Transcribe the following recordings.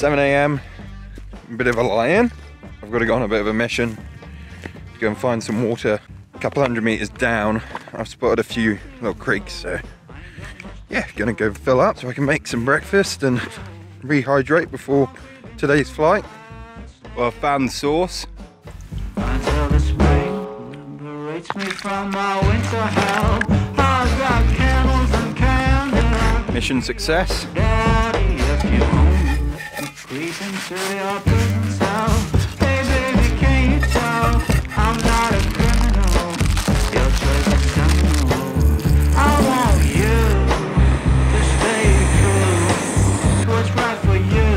7 AM, a bit of a lie-in. I've got to go on a bit of a mission to go and find some water. A couple hundred meters down, I've spotted a few little creeks, so yeah, gonna go fill up so I can make some breakfast and rehydrate before today's flight. Well, I found the source. Until the spring liberates me from my winter hell. I've got candles and candy. Mission success. Daddy, if you own me, please into your prison cell. Hey baby, can you tell I'm not a criminal? Your choice is criminal. I want you to stay true to what's right for you.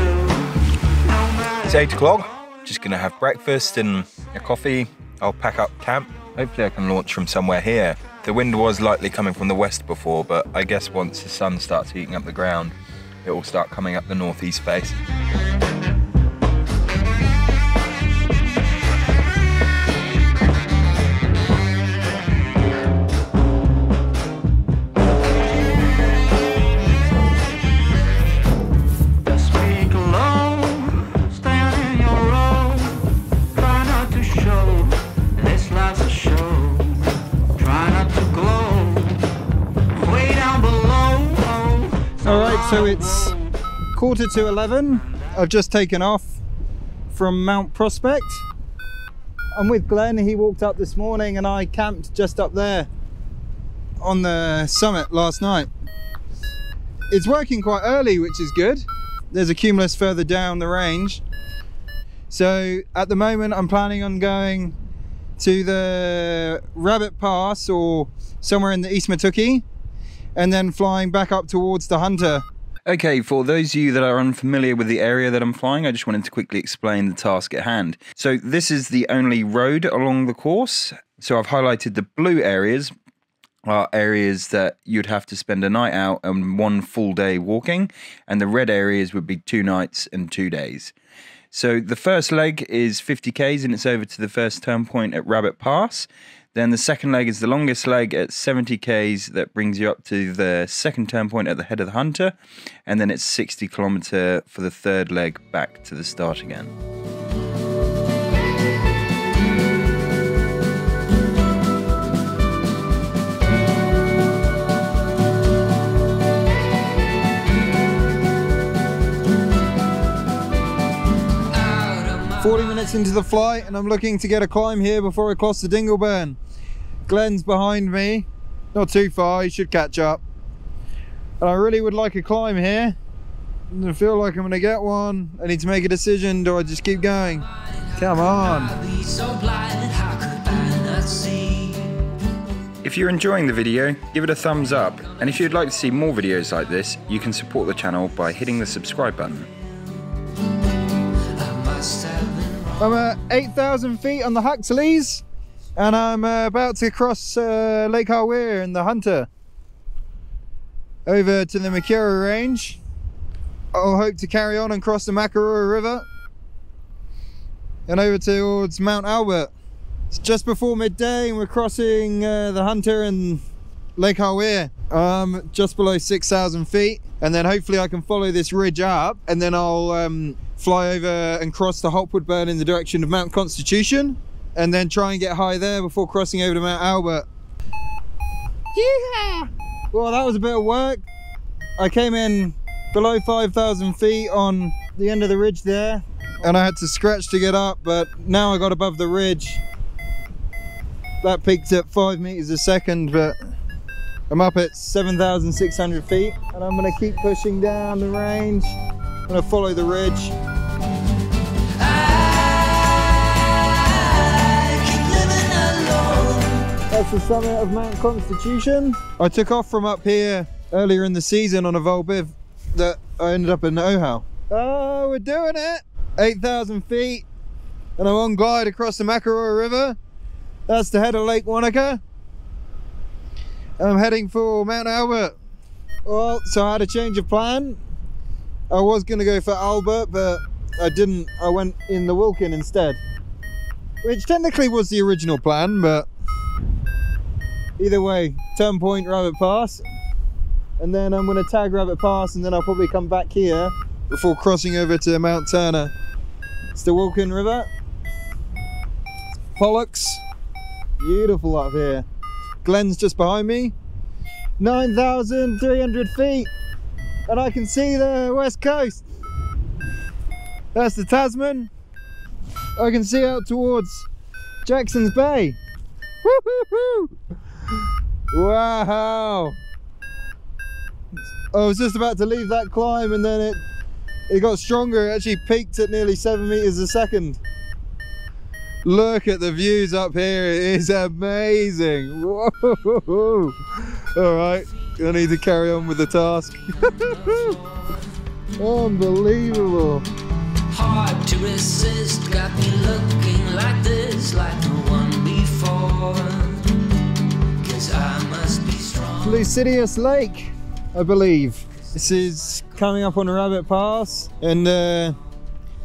No matter. It's 8 o'clock. Just gonna have breakfast and a coffee. I'll pack up camp. Hopefully I can launch from somewhere here. The wind was lightly coming from the west before, but I guess once the sun starts heating up the ground, it will start coming up the northeast face. 'Alright, so it's 11:15. I've just taken off from Mount Prospect. I'm with Glen. He walked up this morning and I camped just up there on the summit last night. It's working quite early, which is good. There's a cumulus further down the range. So at the moment I'm planning on going to the Rabbit Pass or somewhere in the East Matuki, and then flying back up towards the Hunter. Okay, for those of you that are unfamiliar with the area that I'm flying, I just wanted to quickly explain the task at hand. So this is the only road along the course. So I've highlighted the blue areas are areas that you'd have to spend a night out and 1 full day walking, and the red areas would be 2 nights and 2 days. So the first leg is 50 k's and it's over to the first turn point at Rabbit Pass. Then the second leg is the longest leg at 70 k's that brings you up to the second turn point at the head of the Hunter, and then it's 60 kilometre for the third leg back to the start again. Into the flight, and I'm looking to get a climb here before I cross the Dingleburn. Glen's behind me, not too far, he should catch up. And I really would like a climb here. I feel like I'm gonna get one. I need to make a decision. Do I just keep going? Come on. If you're enjoying the video, give it a thumbs up, and if you'd like to see more videos like this, you can support the channel by hitting the subscribe button. I'm at 8,000 feet on the Huxleys, and I'm about to cross Lake Harweir in the Hunter over to the Makura range. I'll hope to carry on and cross the Makura River and over towards Mount Albert. It's just before midday and we're crossing the Hunter and Lake Harweir. Just below 6,000 feet, and then hopefully I can follow this ridge up, and then I'll fly over and cross the Hopwood Burn in the direction of Mount Constitution, and then try and get high there before crossing over to Mount Albert. Yeah! Well, that was a bit of work. I came in below 5,000 feet on the end of the ridge there, and I had to scratch to get up, but now I got above the ridge. That peaked at 5 meters a second, but I'm up at 7,600 feet, and I'm gonna keep pushing down the range. I'm gonna follow the ridge. That's the summit of Mount Constitution. I took off from up here earlier in the season on a Volbiv that I ended up in Ohau. Oh, we're doing it! 8,000 feet, and I'm on glide across the Makura River. That's the head of Lake Wanaka. I'm heading for Mount Albert. Well, so I had a change of plan. I was going to go for Albert, but I didn't. I went in the Wilkin instead, which technically was the original plan, but either way, turn point Rabbit Pass, and then I'm going to tag Rabbit Pass, and then I'll probably come back here before crossing over to Mount Turner. It's the Wilkin River. Pollux. Beautiful up here. Glen's just behind me. 9,300 feet. And I can see the west coast. That's the Tasman. I can see out towards Jackson's Bay. Woo-hoo-hoo! Wow! I was just about to leave that climb and then it got stronger. It actually peaked at nearly 7 meters a second. Look at the views up here. It is amazing. Whoa! All right, I need to carry on with the task. Unbelievable. Hard to resist, got me looking like this, like no one before. 'Cause I must be strong. Lucidius Lake, I believe. This is coming up on Rabbit Pass and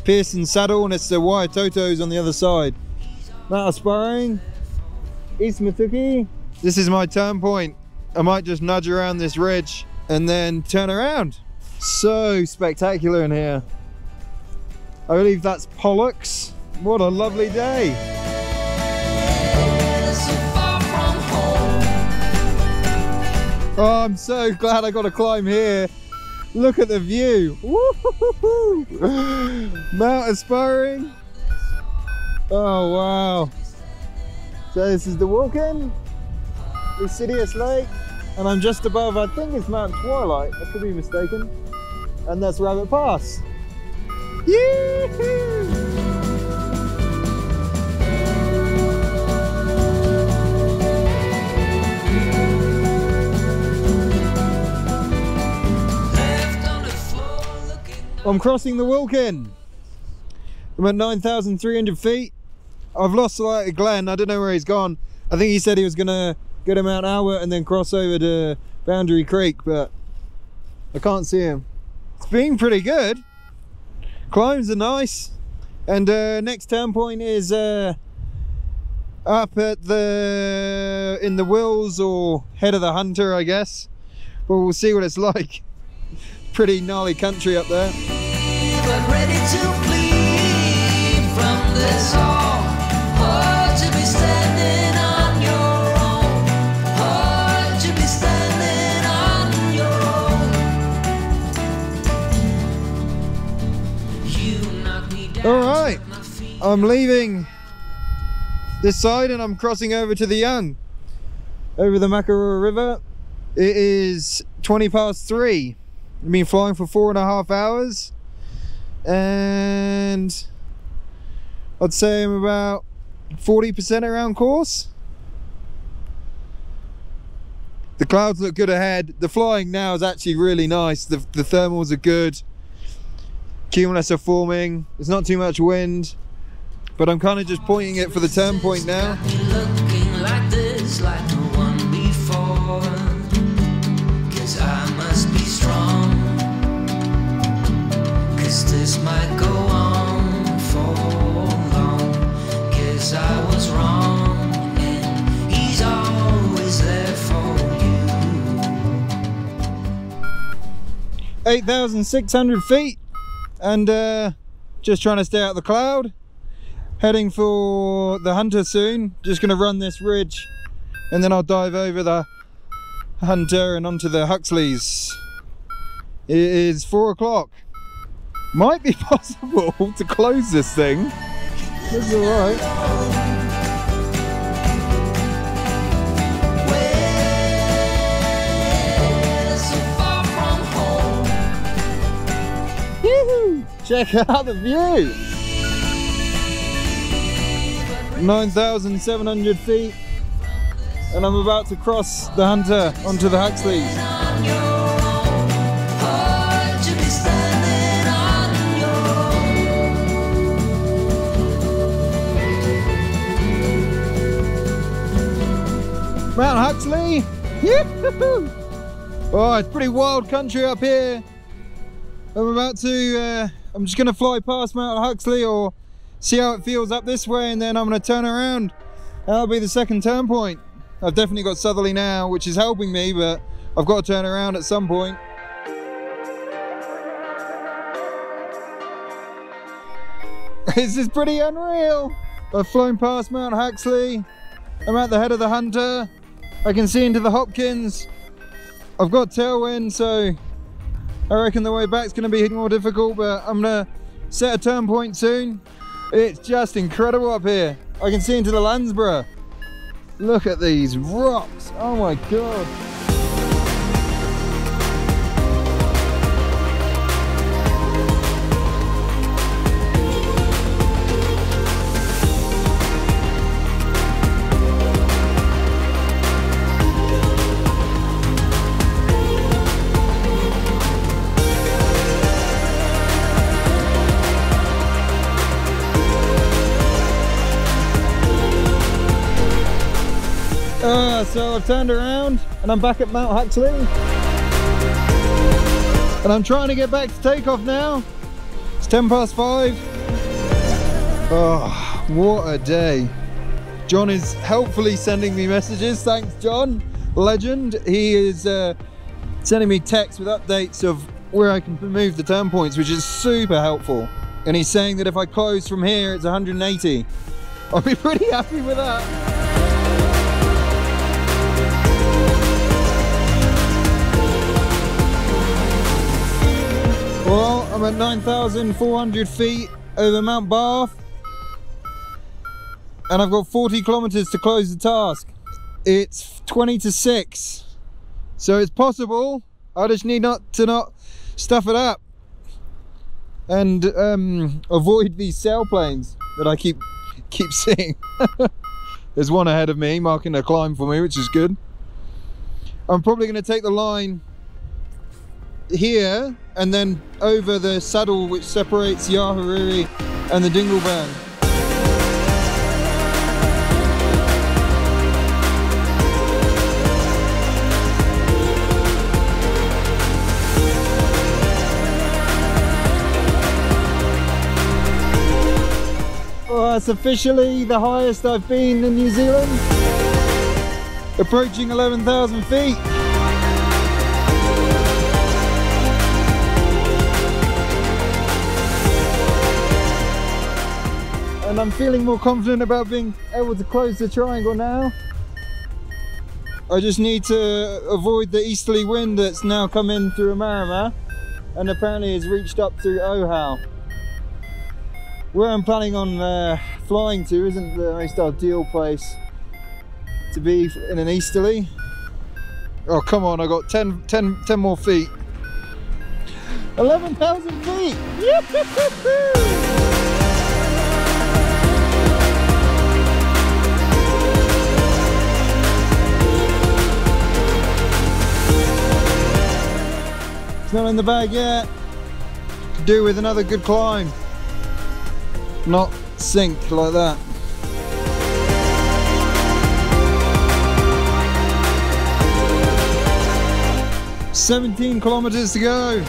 Pearson Saddle, and it's the Waitotos on the other side. Mount Aspiring, East Matuki. This is my turn point. I might just nudge around this ridge and then turn around. So spectacular in here. I believe that's Pollux. What a lovely day. Oh, I'm so glad I got to climb here. Look at the view. Woo-hoo-hoo-hoo. Mount Aspiring. Oh, wow. So this is the Wilkin, Lucidius Lake, and I'm just above, I think it's Mount Twilight, I could be mistaken. And that's Rabbit Pass. Yee-hoo! I'm crossing the Wilkin. I'm at 9,300 feet. I've lost sight of Glen. I don't know where he's gone. I think he said he was gonna go to Mount Albert and then cross over to Boundary Creek, but I can't see him. It's been pretty good. Climbs are nice. And next turn point is up at in the Wills or head of the Hunter, I guess. But we'll see what it's like. Pretty gnarly country up there. But ready to flee from this all, or to be standing on your own, or to be standing on your own. You knock me down. All right, I'm leaving this side and I'm crossing over to the Young, over the Makarua River. It is 20 past 3. I've been flying for 4.5 hours and I'd say I'm about 40% around course. The clouds look good ahead. The flying now is actually really nice. The thermals are good. Cumulus are forming. There's not too much wind, but I'm kind of just pointing it for the turn point now. Looking like this, like no one before. 'Cause I must be strong. 'Cause this might go on for long. 'Cause I was wrong, and he's always there for you. 8,600 feet and just trying to stay out of the cloud. Heading for the Hunter soon. Just going to run this ridge and then I'll dive over the Hunter and onto the Huxleys. It is 4 o'clock. Might be possible to close this thing. That's alright. Woohoo! Check out the view! 9,700 feet and I'm about to cross the Hunter onto the Huxleys. Mount Huxley! Yoo-hoo! Oh, it's pretty wild country up here. I'm just gonna fly past Mount Huxley or see how it feels up this way, and then I'm going to turn around. That'll be the second turn point. I've definitely got southerly now, which is helping me, but I've got to turn around at some point. This is pretty unreal. I've flown past Mount Huxley. I'm at the head of the Hunter. I can see into the Hopkins. I've got tailwind, so I reckon the way back's going to be more difficult, but I'm going to set a turn point soon. It's just incredible up here. I can see into the Landsborough. Look at these rocks. Oh my God. So I've turned around and I'm back at Mount Huxley. And I'm trying to get back to takeoff now. It's 5:10. Oh, what a day. John is helpfully sending me messages. Thanks, John. Legend. He is sending me texts with updates of where I can move the turn points, which is super helpful. And he's saying that if I close from here, it's 180. I'll be pretty happy with that. Well, I'm at 9,400 feet over Mt Barth, and I've got 40 kilometers to close the task. It's 20 to 6, so it's possible. I just need not stuff it up and avoid these sailplanes that I keep seeing. There's one ahead of me marking a climb for me, which is good. I'm probably going to take the line here and then over the saddle which separates Yahariri and the Dingleburn. Well, that's officially the highest I've been in New Zealand, approaching 11,000 feet. And I'm feeling more confident about being able to close the triangle now. I just need to avoid the easterly wind that's now come in through Omarama and apparently has reached up through Ohau. Where I'm planning on flying to isn't the most ideal place to be in an easterly. Oh come on, I got 10 more feet. 11,000 feet! It's not in the bag yet. Could do with another good climb. Not sink like that. "17 kilometers to go."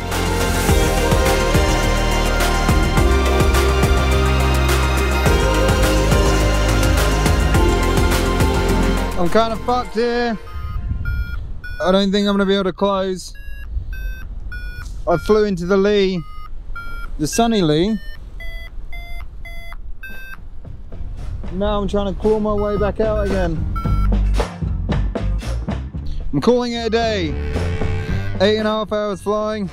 I'm kind of fucked here. I don't think I'm going to be able to close. I flew into the lee, the sunny lee. Now I'm trying to claw my way back out again. I'm calling it a day. 8.5 hours flying.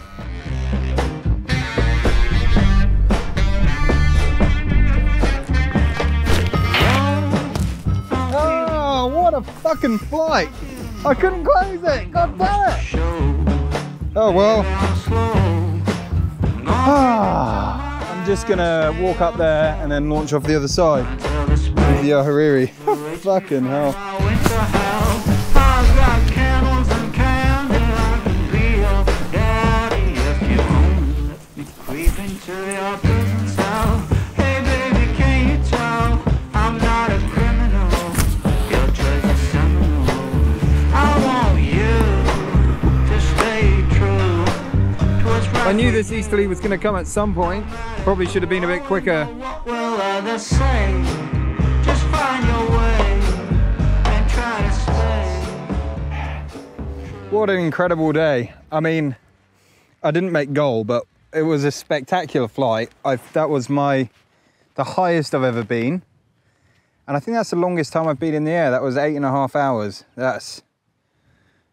Oh, what a fucking flight. I couldn't close it, god damn it. Oh well. I'm just gonna walk up there and then launch off the other side with the Yahariri. Fucking hell. I knew this easterly was going to come at some point. Probably should have been a bit quicker. What will others say? Just find your way and try to stay. What an incredible day. I mean, I didn't make goal, but it was a spectacular flight. That was my the highest I've ever been. And I think that's the longest time I've been in the air. That was 8.5 hours.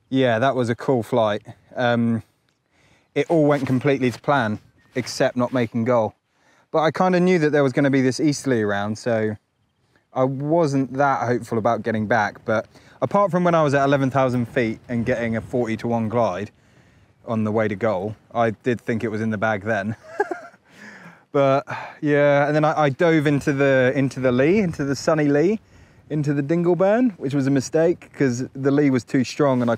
Yeah, that was a cool flight. It all went completely to plan, except not making goal. But I kind of knew that there was going to be this easterly around, so I wasn't that hopeful about getting back. But apart from when I was at 11,000 feet and getting a 40-to-1 glide on the way to goal, I did think it was in the bag then. But yeah, and then I dove into the lee, into the sunny lee, into the Dingleburn, which was a mistake because the lee was too strong and I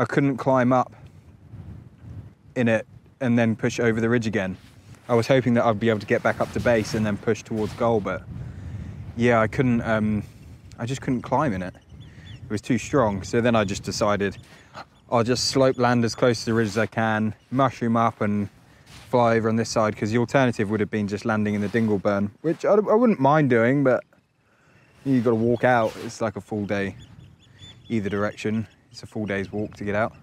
couldn't climb up in it and then push over the ridge again. I was hoping that I'd be able to get back up to base and then push towards goal, but yeah, I couldn't. I just couldn't climb in it. It was too strong. So then I just decided I'll just slope land as close to the ridge as I can, mushroom up and fly over on this side, because the alternative would have been just landing in the Dingleburn, which I wouldn't mind doing, but you've got to walk out. It's like a full day either direction. It's a full day's walk to get out.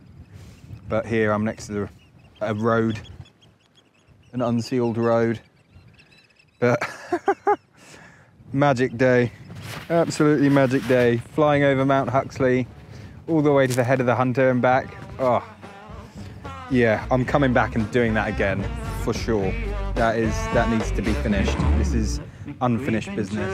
But here I'm next to a road, an unsealed road. But magic day, absolutely magic day. Flying over Mount Huxley, all the way to the head of the Hunter and back. Oh, yeah, I'm coming back and doing that again for sure. That needs to be finished. This is unfinished business.